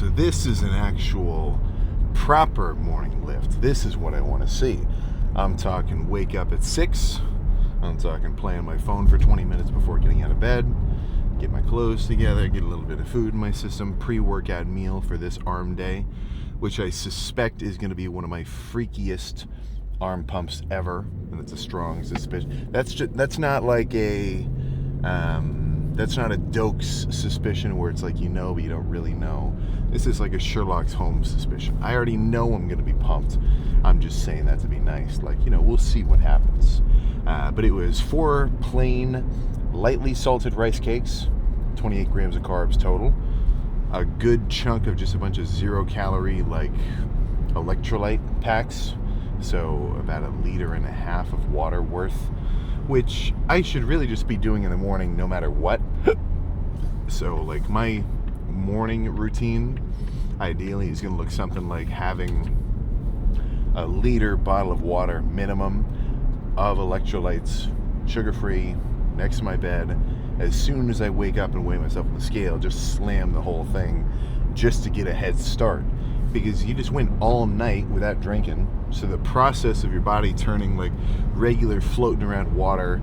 so this is an actual proper morning lift. This is what I want to see. I'm talking wake up at 6. I'm talking play on my phone for 20 minutes before getting out of bed, get my clothes together, get a little bit of food in my system, pre-workout meal for this arm day, which I suspect is going to be one of my freakiest arm pumps ever, and it's a strong suspicion. That's not like a that's not a Dokes suspicion where it's like you know but you don't really know. This is like a Sherlock Holmes suspicion. I already know I'm going to be pumped. I'm just saying that to be nice. Like, you know, we'll see what happens. But it was 4 plain, lightly salted rice cakes, 28 grams of carbs total. A good chunk of just a bunch of 0-calorie, like, electrolyte packs. So about 1.5 liters of water worth, which I should really just be doing in the morning no matter what. So, like, my morning routine, ideally, is going to look something like having a 1 liter bottle of water minimum of electrolytes, sugar-free, next to my bed. As soon as I wake up and weigh myself on the scale, just slam the whole thing just to get a head start. Because you just went all night without drinking, so the process of your body turning like regular floating around water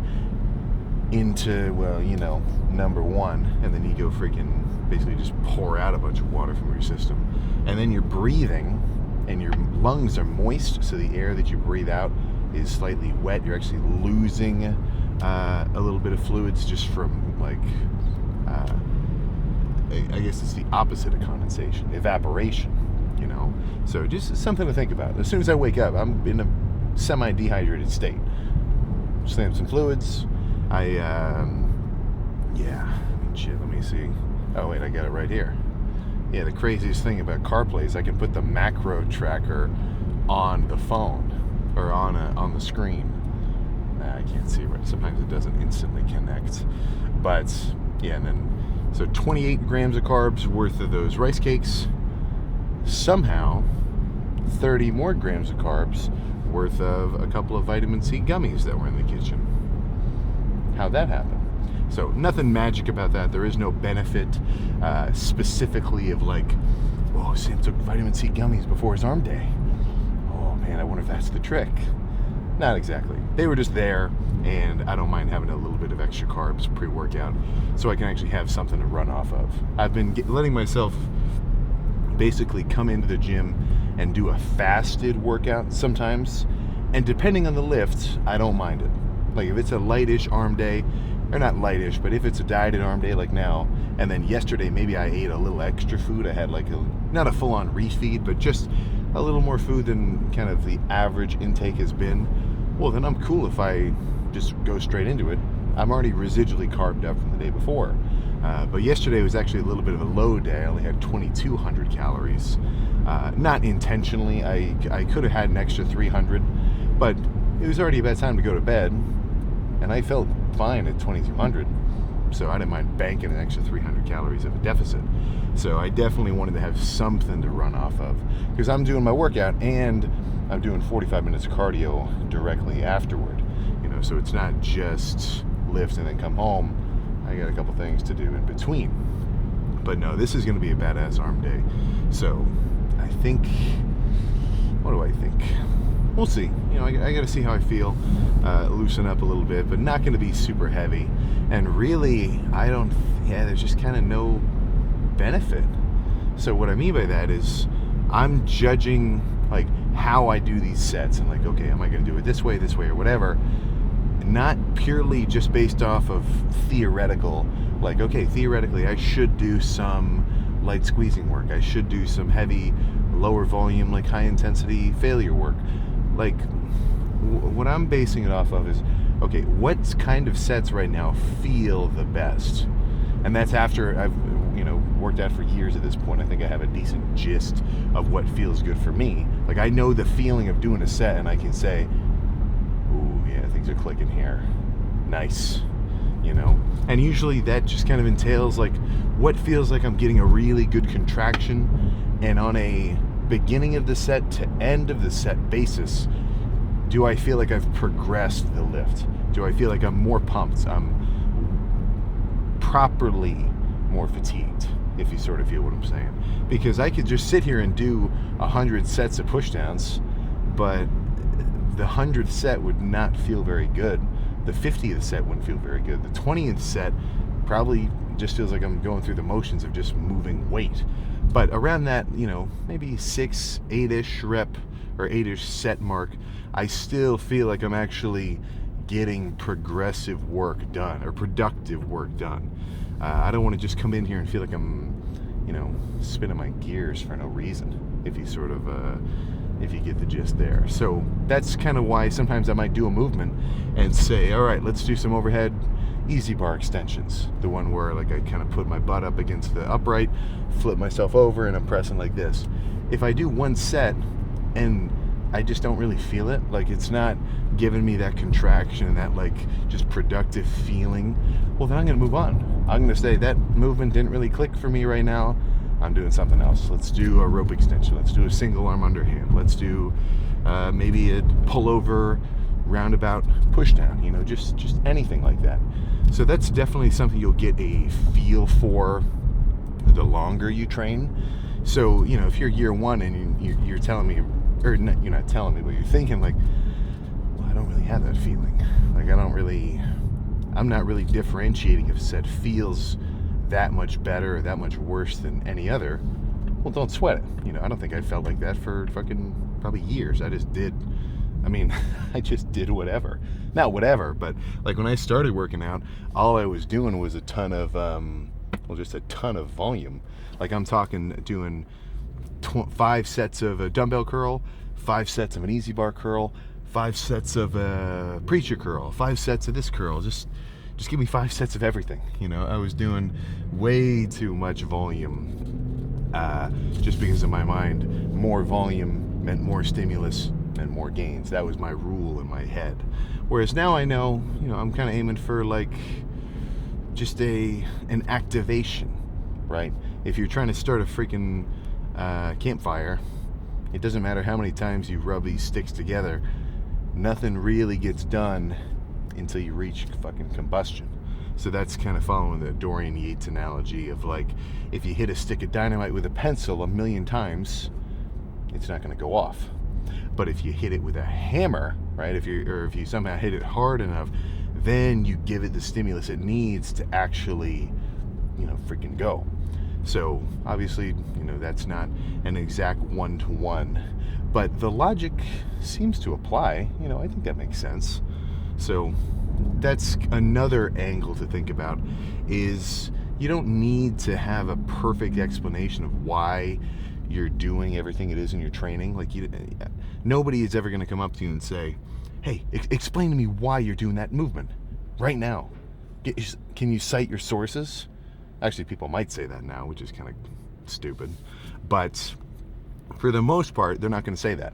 into, well, you know, number one, and then you go freaking basically just pour out a bunch of water from your system, and then you're breathing and your lungs are moist, so the air that you breathe out is slightly wet. You're actually losing a little bit of fluids just from like I guess it's the opposite of condensation, evaporation, you know. So just something to think about. As soon as I wake up, I'm in a semi-dehydrated state. Slam some fluids. Shit, let me see. Oh wait, I got it right here. Yeah, the craziest thing about CarPlay is I can put the macro tracker on the phone or on the screen. I can't see right. Sometimes it doesn't instantly connect. But yeah, and then so 28 grams of carbs worth of those rice cakes. Somehow 30 more grams of carbs worth of a couple of vitamin C gummies that were in the kitchen. How'd that happen? So nothing magic about that. There is no benefit specifically of like, oh, Sam took vitamin C gummies before his arm day. Oh man, I wonder if that's the trick. Not exactly. They were just there, and I don't mind having a little bit of extra carbs pre-workout so I can actually have something to run off of. I've been letting myself basically come into the gym and do a fasted workout sometimes, and depending on the lift, I don't mind it. Like if it's a lightish arm day, or not lightish, but if it's a dieted arm day like now, and then yesterday maybe I ate a little extra food, I had like not a full-on refeed, but just a little more food than kind of the average intake has been, well then I'm cool if I just go straight into it. I'm already residually carved up from the day before. But yesterday was actually a little bit of a low day. I only had 2,200 calories. Not intentionally. I could have had an extra 300, but it was already about time to go to bed, and I felt fine at 2,200, so I didn't mind banking an extra 300 calories of a deficit. So I definitely wanted to have something to run off of, because I'm doing my workout and I'm doing 45 minutes of cardio directly afterward. You know, so it's not just lift and then come home. I got a couple things to do in between. But no, this is going to be a badass arm day. So I think, what do I think? We'll see. You know, I got to see how I feel, loosen up a little bit, but not going to be super heavy. And really, there's just kind of no benefit. So what I mean by that is I'm judging like how I do these sets and like, okay, am I going to do it this way, or whatever, not purely just based off of theoretical, like, okay, theoretically I should do some light squeezing work, I should do some heavy, lower volume, like high intensity failure work. Like, what I'm basing it off of is, okay, what kind of sets right now feel the best? And that's after I've, worked out for years at this point. I think I have a decent gist of what feels good for me. Like, I know the feeling of doing a set, and I can say, ooh, yeah, things are clicking here. Nice. And usually that just kind of entails, like, what feels like I'm getting a really good contraction, and on a beginning of the set to end of the set basis, do I feel like I've progressed the lift? Do I feel like I'm more pumped? I'm properly more fatigued, if you sort of feel what I'm saying. Because I could just sit here and do 100 sets of pushdowns, but the 100th set would not feel very good. The 50th set wouldn't feel very good. The 20th set probably just feels like I'm going through the motions of just moving weight. But around that, you know, maybe 6, 8-ish rep or 8-ish set mark, I still feel like I'm actually getting progressive work done or productive work done. I don't want to just come in here and feel like I'm, you know, spinning my gears for no reason, if you sort of, if you get the gist there. So that's kind of why sometimes I might do a movement and say, all right, let's do some overhead easy bar extensions. The one where like I kind of put my butt up against the upright, flip myself over, and I'm pressing like this. If I do one set and I just don't really feel it, like it's not giving me that contraction and that like just productive feeling, well then I'm gonna move on. I'm gonna say that movement didn't really click for me right now. I'm doing something else. Let's do a rope extension. Let's do a single arm underhand. Let's do maybe a pullover roundabout push down, you know, just anything like that. So that's definitely something you'll get a feel for the longer you train. So, you know, if you're year one and you're telling me, or not, you're not telling me, but you're thinking like, well, I don't really have that feeling. Like I'm not really differentiating if a set feels that much better or that much worse than any other. Well, don't sweat it. You know, I don't think I felt like that for fucking probably years. I just did. I just did whatever. Not whatever, but like when I started working out, all I was doing was a ton of, just a ton of volume. Like I'm talking doing 5 sets of a dumbbell curl, 5 sets of an easy bar curl, 5 sets of a preacher curl, 5 sets of this curl. Just give me 5 sets of everything. You know, I was doing way too much volume, just because in my mind, more volume meant more stimulus and more gains. That was my rule in my head. Whereas now I know, you know, I'm kind of aiming for like just an activation, right? If you're trying to start a freaking campfire, it doesn't matter how many times you rub these sticks together, nothing really gets done until you reach fucking combustion. So that's kind of following the Dorian Yates analogy of like, if you hit a stick of dynamite with a pencil 1,000,000 times, it's not going to go off. But if you hit it with a hammer, right, if you somehow hit it hard enough, then you give it the stimulus it needs to actually, you know, freaking go. So obviously, you know, that's not an exact one-to-one, but the logic seems to apply. You know, I think that makes sense. So that's another angle to think about, is you don't need to have a perfect explanation of why you're doing everything it is in your training. Like nobody is ever going to come up to you and say, hey, explain to me why you're doing that movement right now. Can you cite your sources? Actually, people might say that now, which is kind of stupid. But for the most part, they're not going to say that.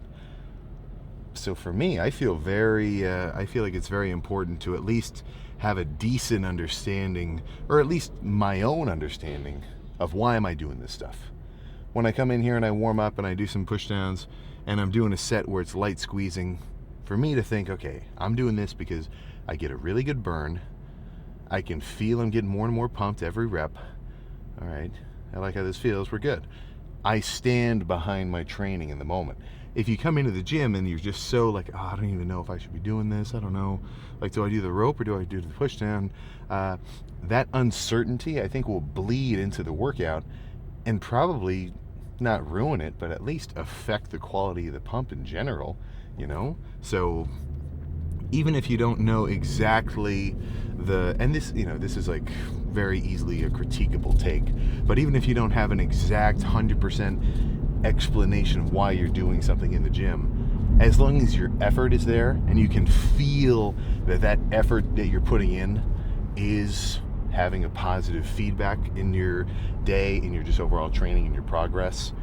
So for me, I feel like it's very important to at least have a decent understanding, or at least my own understanding of why am I doing this stuff. When I come in here and I warm up and I do some push downs and I'm doing a set where it's light squeezing, for me to think, okay, I'm doing this because I get a really good burn. I can feel I'm getting more and more pumped every rep. All right, I like how this feels. We're good. I stand behind my training in the moment. If you come into the gym and you're just so like, oh, I don't even know if I should be doing this. I don't know. Like, do I do the rope or do I do the push down? That uncertainty, I think, will bleed into the workout and probably not ruin it, but at least affect the quality of the pump in general, you know? So even if you don't know exactly and this, you know, this is like very easily a critiquable take, but even if you don't have an exact 100% explanation of why you're doing something in the gym, as long as your effort is there and you can feel that effort that you're putting in is having a positive feedback in your day, in your just overall training, in your progress,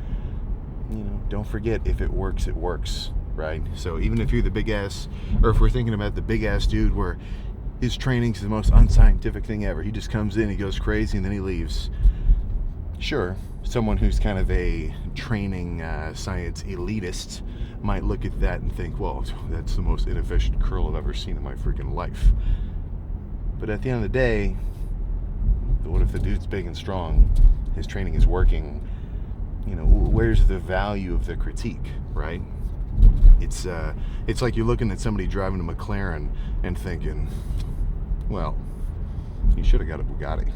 you know, don't forget, if it works, it works, right? So even if you're the big ass, or if we're thinking about the big ass dude where his training's the most unscientific thing ever, he just comes in, he goes crazy, and then he leaves. Sure, someone who's kind of a training science elitist might look at that and think, well, that's the most inefficient curl I've ever seen in my freaking life. But at the end of the day, What if the dude's big and strong, his training is working? You know, where's the value of the critique, right? It's like you're looking at somebody driving a McLaren and thinking, well, he should have got a Bugatti.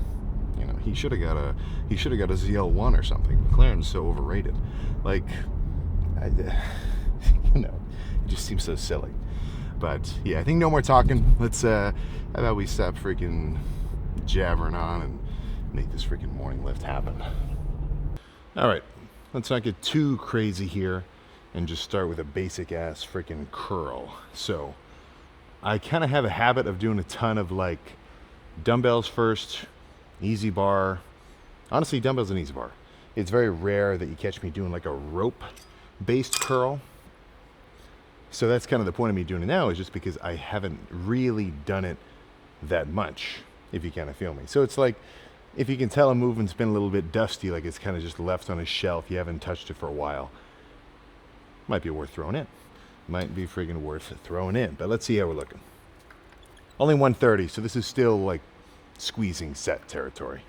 You know, he should have got a ZL1 or something. McLaren's so overrated. Like, you know, it just seems so silly. But yeah, I think no more talking. Let's how about we stop freaking jabbering on and make this freaking morning lift happen. All right, let's not get too crazy here and just start with a basic ass freaking curl. So I kind of have a habit of doing a ton of like dumbbells first, easy bar. Honestly, dumbbells and easy bar. It's very rare that you catch me doing like a rope based curl. So that's kind of the point of me doing it now, is just because I haven't really done it that much, if you kind of feel me. So it's like, if you can tell a movement's been a little bit dusty, like it's kind of just left on a shelf, you haven't touched it for a while, might be worth throwing in. Might be friggin' worth throwing in. But let's see how we're looking. Only 130, so this is still like squeezing set territory.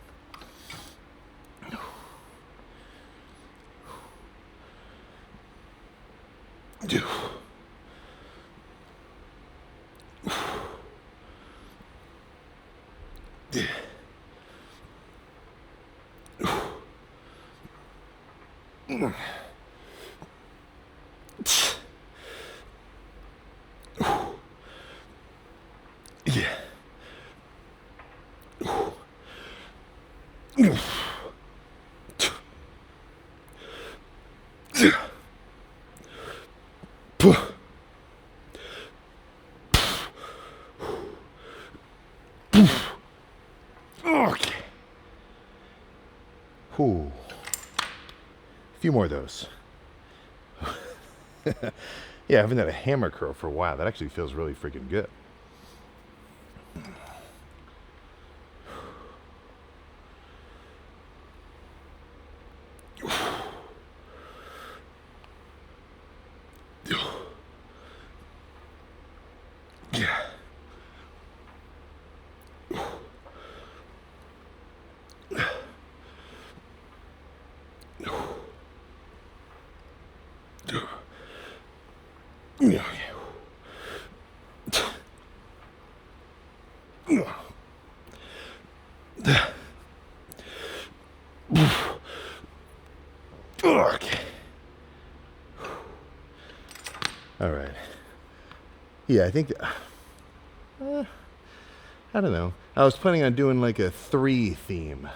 Okay. Whew. A few more of those. Yeah, I haven't had a hammer curl for a while. That actually feels really freaking good. Okay. All right. Yeah, I think I don't know. I was planning on doing like a 3 theme.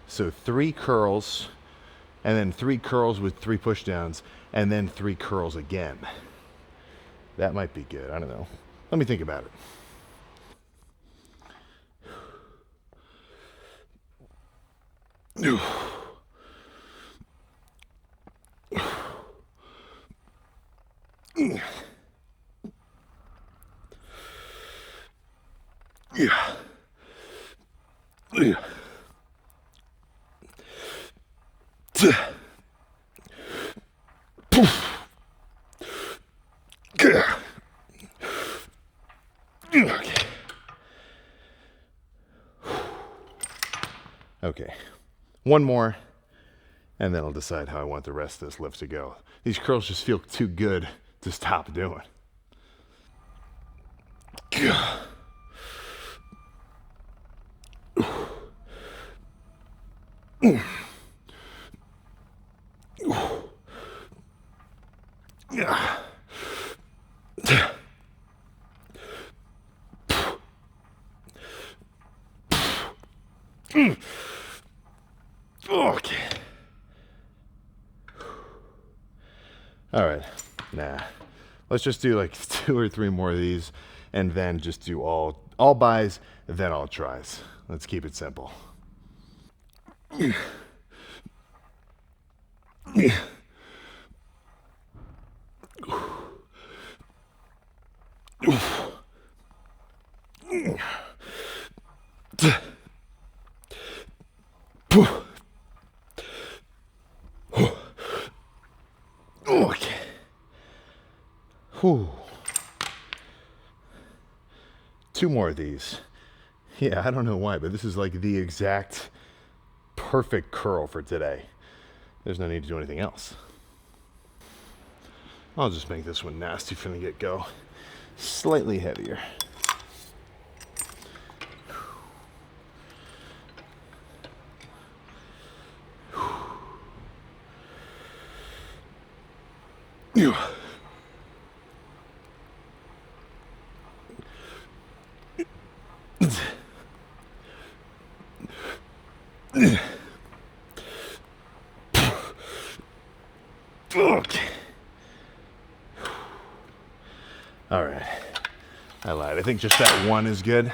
So 3 curls, and then 3 curls with 3 pushdowns, and then 3 curls again. That might be good. I don't know. Let me think about it. Okay, one more, and then I'll decide how I want the rest of this lift to go. These curls just feel too good to stop doing. Okay. All right. Nah. Let's just do like 2 or 3 more of these, and then just do all buys, then all tries. Let's keep it simple. Okay. Whew. 2 more of these. Yeah, I don't know why, but this is like the exact perfect curl for today. There's no need to do anything else. I'll just make this one nasty from the get-go. Slightly heavier. Okay. All right. I lied. I think just that one is good.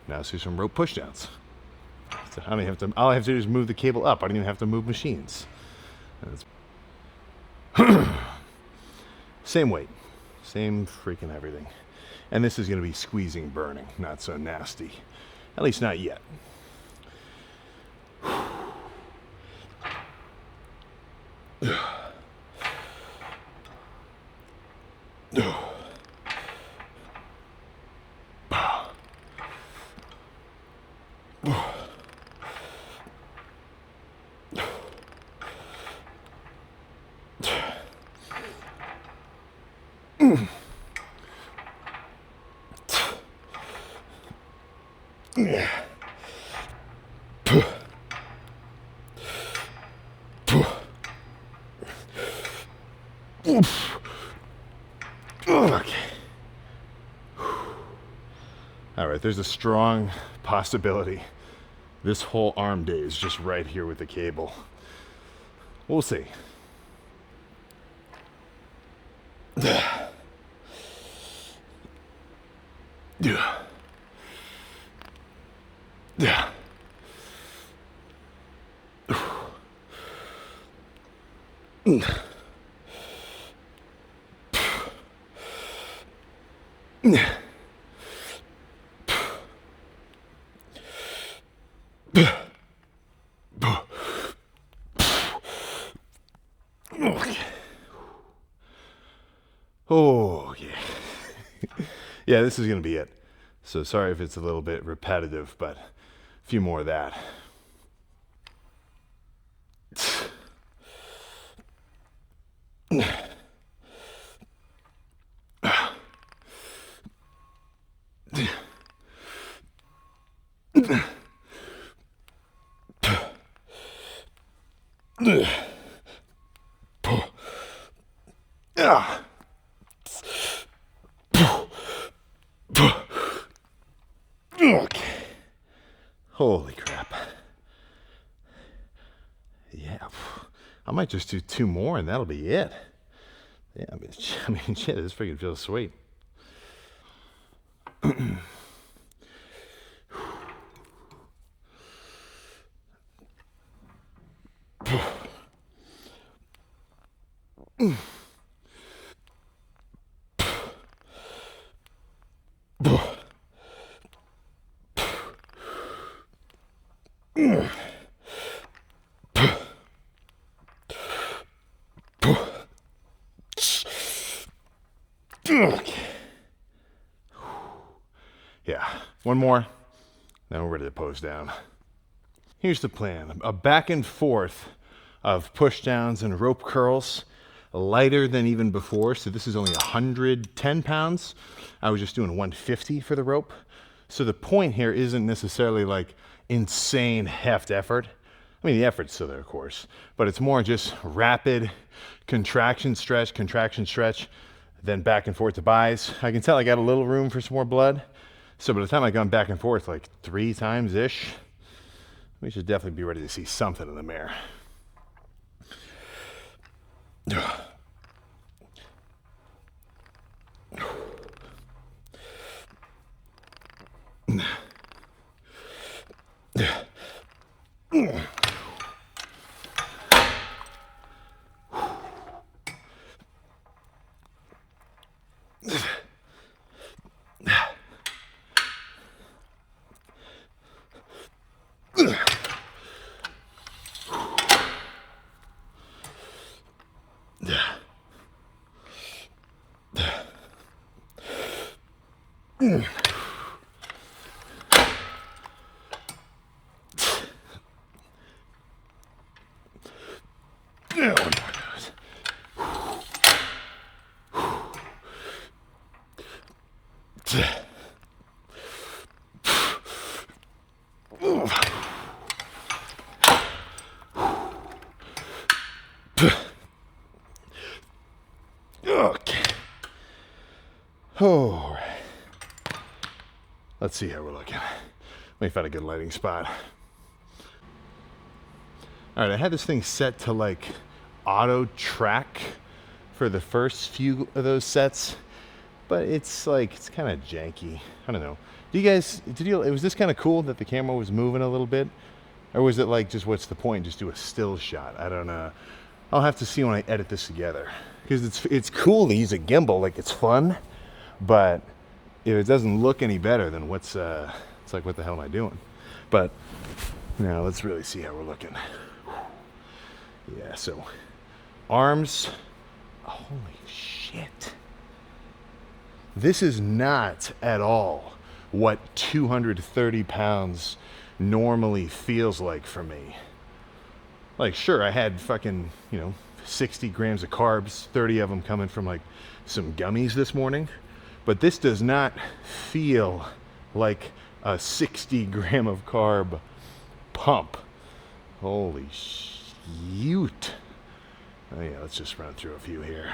Now let's do some rope pushdowns. So I don't even have to. All I have to do is move the cable up. I don't even have to move machines. Same weight, same freaking everything. And this is going to be squeezing, burning, not so nasty. At least not yet. Okay. All right, there's a strong possibility this whole arm day is just right here with the cable. We'll see. Oh, yeah. Yeah, this is going to be it. So sorry if it's a little bit repetitive, but a few more of that. Okay. Holy crap. Yeah. I might just do 2 more and that'll be it. Yeah, I mean, shit, this freaking feels sweet. Yeah, one more, then we're ready to pose down. Here's the plan, a back and forth of push downs and rope curls, lighter than even before. So this is only 110 pounds. I was just doing 150 for the rope. So the point here isn't necessarily like insane heft effort. I mean, the effort's still there, of course, but it's more just rapid contraction, stretch, then back and forth to buys. I can tell I got a little room for some more blood. So by the time I gone back and forth like 3 times-ish, we should definitely be ready to see something in the mirror. Let's see how we're looking. Let me find a good lighting spot. All right, I had this thing set to like auto track for the first few of those sets, but it's like, it's kind of janky. I don't know. Was this kind of cool that the camera was moving a little bit? Or was it like, just what's the point? Just do a still shot. I don't know. I'll have to see when I edit this together. Because it's cool to use a gimbal, like it's fun, but if it doesn't look any better, then it's like, what the hell am I doing? But now let's really see how we're looking. Yeah, so arms, holy shit. This is not at all what 230 pounds normally feels like for me. Like, sure, I had fucking, 60 grams of carbs, 30 of them coming from like some gummies this morning, but this does not feel like a 60 gram of carb pump. Holy shoot. Oh yeah, let's just run through a few here.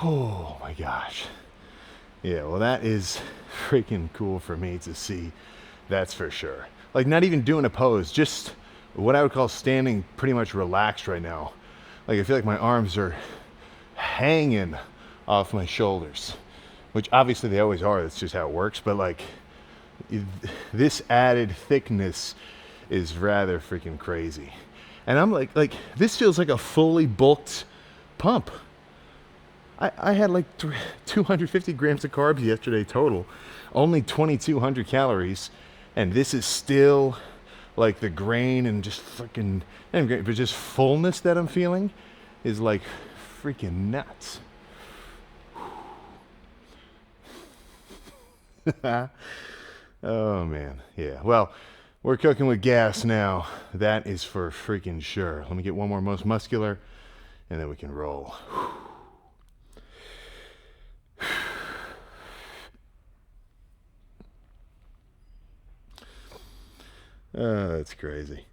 Oh my gosh. Yeah, well, that is freaking cool for me to see. That's for sure. Like, not even doing a pose, just what I would call standing pretty much relaxed right now. Like, I feel like my arms are hanging off my shoulders, which obviously they always are. That's just how it works. But like, this added thickness is rather freaking crazy. And I'm like this feels like a fully bulked pump. I had like 250 grams of carbs yesterday total, only 2,200 calories, and this is still like the grain and just freaking, but just fullness that I'm feeling is like freaking nuts. Oh man, yeah. Well, we're cooking with gas now. That is for freaking sure. Let me get one more most muscular, and then we can roll. Oh, that's crazy.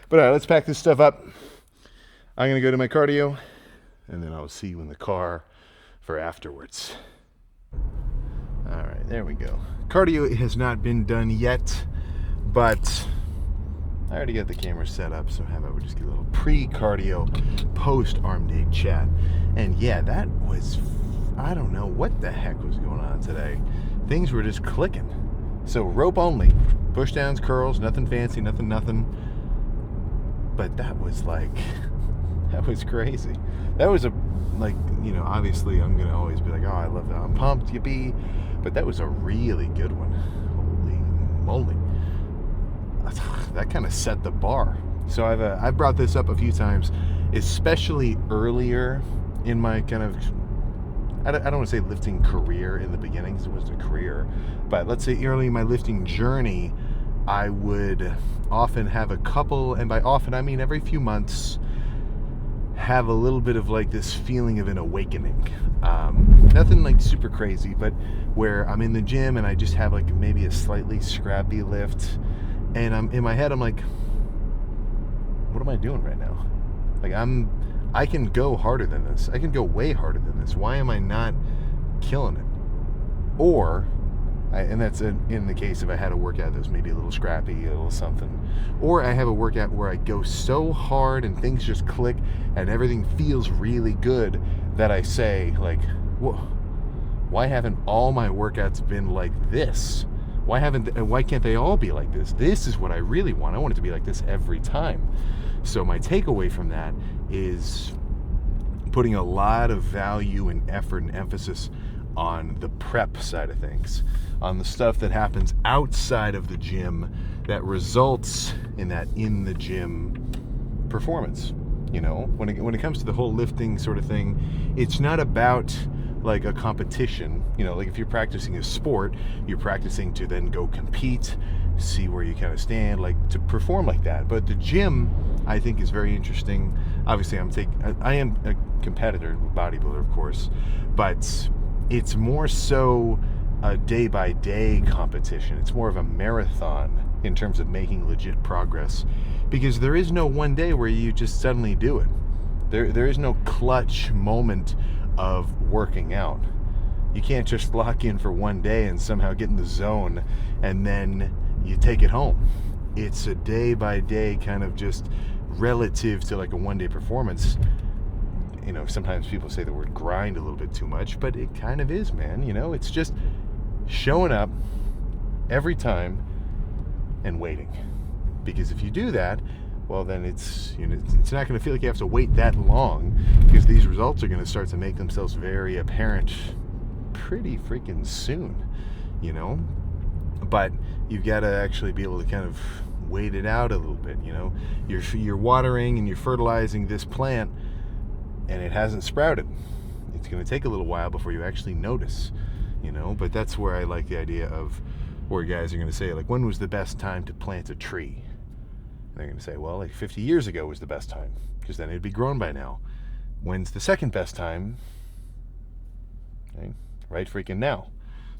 But all right, let's pack this stuff up. I'm going to go to my cardio, and then I'll see you in the car for afterwards. All right, there we go. Cardio has not been done yet, but I already got the camera set up, so how about we just get a little pre-cardio, post-arm day chat. And yeah, that was, I don't know what the heck was going on today. Things were just clicking. So rope only, push downs, curls, nothing fancy, nothing. But that was like, that was crazy. That was obviously I'm going to always be like, oh, I love that. I'm pumped, yippee. But that was a really good one. Holy moly. That kind of set the bar. So I've brought this up a few times, especially earlier in my kind of, I don't want to say lifting career in the beginning, because it wasn't a career, but let's say early in my lifting journey, I would often have a couple, and by often I mean every few months, have a little bit of like this feeling of an awakening. Nothing like super crazy, but where I'm in the gym and I just have like maybe a slightly scrappy lift, and I'm in my head, I'm like, what am I doing right now? Like, I can go harder than this. I can go way harder than this. Why am I not killing it? Or, and that's in the case if I had a workout that was maybe a little scrappy, a little something. Or I have a workout where I go so hard and things just click and everything feels really good that I say, like, whoa, why haven't all my workouts been like this? Why can't they all be like this? This is what I really want. I want it to be like this every time. So my takeaway from that is putting a lot of value and effort and emphasis on the prep side of things, on the stuff that happens outside of the gym that results in that in the gym performance. You know, when it comes to the whole lifting sort of thing, it's not about like a competition. You know, like if you're practicing a sport, you're practicing to then go compete, see where you kind of stand, like to perform like that. But the gym, I think, is very interesting. Obviously, I am a competitor, bodybuilder, of course, but it's more so a day-by-day competition. It's more of a marathon in terms of making legit progress, because there is no one day where you just suddenly do it. There is no clutch moment of working out. You can't just lock in for one day and somehow get in the zone and then you take it home. It's a day-by-day kind of just relative to like a one-day performance. You know, sometimes people say the word grind a little bit too much, but it kind of is, man. You know, it's just showing up every time and waiting. Because if you do that, well, then it's not going to feel like you have to wait that long, because these results are going to start to make themselves very apparent pretty freaking soon, you know. But you've got to actually be able to kind of wait it out a little bit, you know. You're watering and you're fertilizing this plant, and it hasn't sprouted. It's going to take a little while before you actually notice, you know. But that's where I like the idea of where guys are going to say, like, when was the best time to plant a tree? And they're going to say, well, like 50 years ago was the best time, because then it'd be grown by now. When's the second best time? Okay, right freaking now.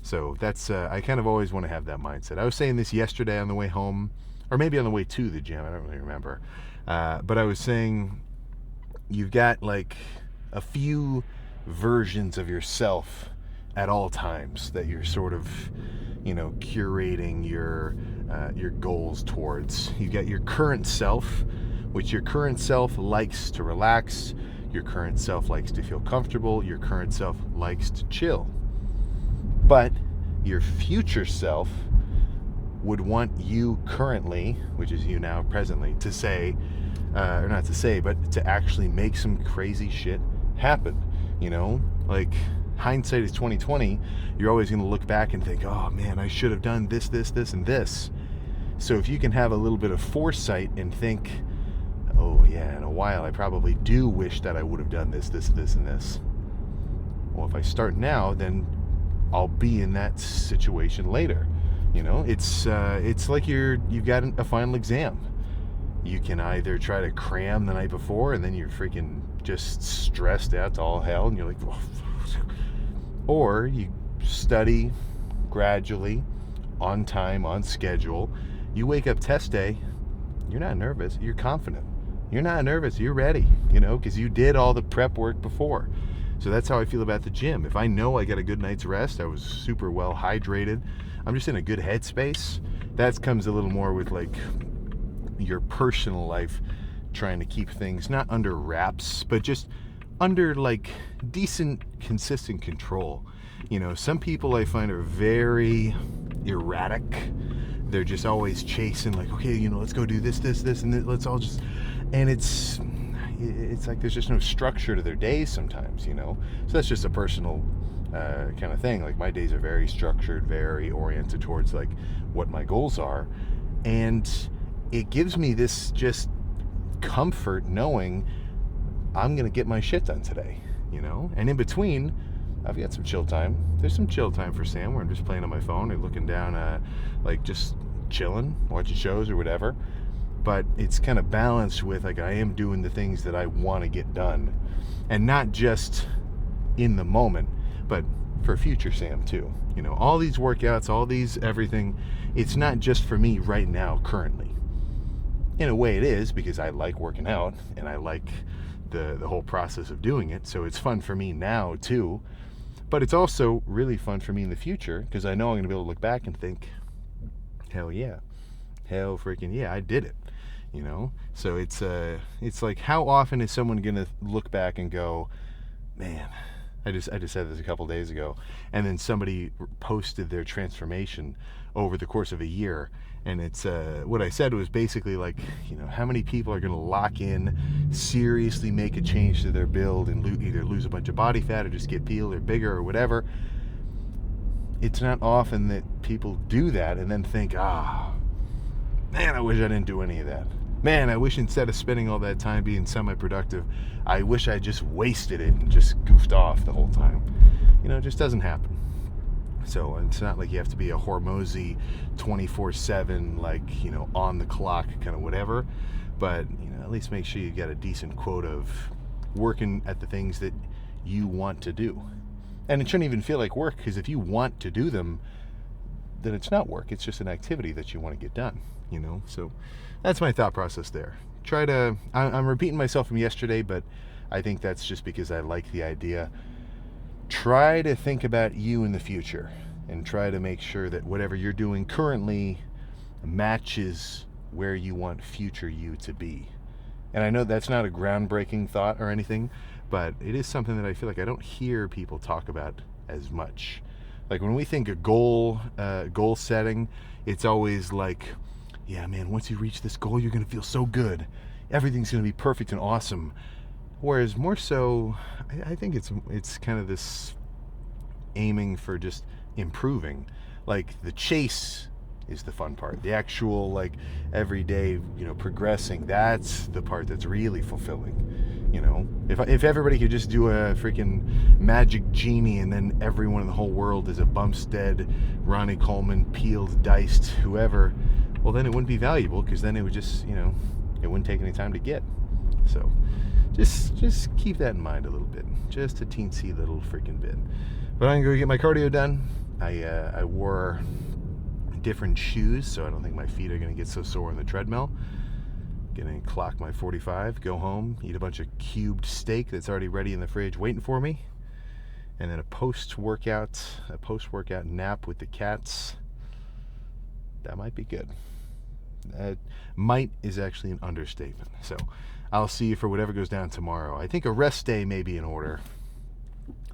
So that's, I kind of always want to have that mindset. I was saying this yesterday on the way home, or maybe on the way to the gym, I don't really remember. But I was saying, you've got like a few versions of yourself at all times that you're sort of, you know, curating your goals towards. You've got your current self, which your current self likes to relax, your current self likes to feel comfortable, your current self likes to chill. But your future self would want you currently, which is you now presently, to say, or not to say, but to actually make some crazy shit happen. You know, like hindsight is 2020. You're always going to look back and think, oh man, I should have done this, this, this, and this. So if you can have a little bit of foresight and think, oh yeah, in a while I probably do wish that I would have done this, this, this, and this. Well, if I start now, then I'll be in that situation later. You know, it's like you've got a final exam. You can either try to cram the night before and then you're freaking just stressed out to all hell and you're like, oh. Or you study gradually, on time, on schedule. You wake up test day, you're not nervous, you're confident. You're not nervous, you're ready, you know, because you did all the prep work before. So that's how I feel about the gym. If I know I got a good night's rest, I was super well hydrated, I'm just in a good headspace, that comes a little more with like your personal life, trying to keep things not under wraps, but just under like decent, consistent control. You know, some people I find are very erratic. They're just always chasing, like, okay, you know, let's go do this, this, this, and this, let's all just, and it's like there's just no structure to their days sometimes, you know. So that's just a personal kind of thing. Like my days are very structured, very oriented towards like what my goals are, and it gives me this just comfort knowing I'm gonna get my shit done today, you know. And in between, I've got some chill time. There's some chill time for Sam where I'm just playing on my phone or looking down, like just chilling, watching shows or whatever. But it's kind of balanced with like I am doing the things that I want to get done, and not just in the moment, but for future Sam too. You know, all these workouts, all these everything, it's not just for me right now, currently. In a way it is, because I like working out and I like the whole process of doing it, so it's fun for me now too. But it's also really fun for me in the future, because I know I'm going to be able to look back and think, hell yeah, hell freaking yeah, I did it, you know. So it's like, how often is someone going to look back and go, man, I just said this a couple days ago, and then somebody posted their transformation over the course of a year, and it's what I said was basically like, how many people are going to lock in, seriously make a change to their build, and either lose a bunch of body fat or just get peeled or bigger or whatever. It's not often that people do that and then think, man, I wish I didn't do any of that. Man, I wish instead of spending all that time being semi-productive, I wish I just wasted it and just goofed off the whole time. It just doesn't happen. So it's not like you have to be a Hormozy 24/7, like, on the clock kind of whatever. But, at least make sure you get a decent quota of working at the things that you want to do. And it shouldn't even feel like work, because if you want to do them, then it's not work. It's just an activity that you want to get done, So that's my thought process there. I'm repeating myself from yesterday, but I think that's just because I like the idea. Try to think about you in the future and try to make sure that whatever you're doing currently matches where you want future you to be. And I know that's not a groundbreaking thought or anything, but it is something that I feel like I don't hear people talk about as much. Like when we think of goal setting, it's always like, yeah, man, once you reach this goal, you're going to feel so good. Everything's going to be perfect and awesome. Whereas more so, I think it's kind of this aiming for just improving. Like the chase is the fun part. The actual, like, everyday, progressing, that's the part that's really fulfilling. If everybody could just do a freaking magic genie and then everyone in the whole world is a Bumstead, Ronnie Coleman, peeled, diced, whoever, well, then it wouldn't be valuable, because then it would just, it wouldn't take any time to get. So just keep that in mind a little bit. Just a teensy little freaking bit. But I'm going to get my cardio done. I wore different shoes, so I don't think my feet are going to get so sore on the treadmill. Gonna clock my 45, go home, eat a bunch of cubed steak that's already ready in the fridge waiting for me, and then a post-workout nap with the cats. That might be good. Might is actually an understatement. So I'll see you for whatever goes down tomorrow. I think a rest day may be in order,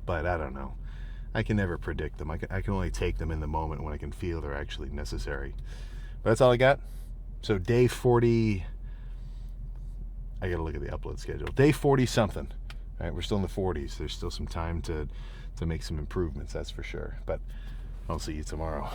but I don't know. I can never predict them. I can only take them in the moment when I can feel they're actually necessary. But that's all I got. So day 40... I gotta look at the upload schedule. Day 40 something. All right, we're still in the 40s. There's still some time to make some improvements, that's for sure. But I'll see you tomorrow.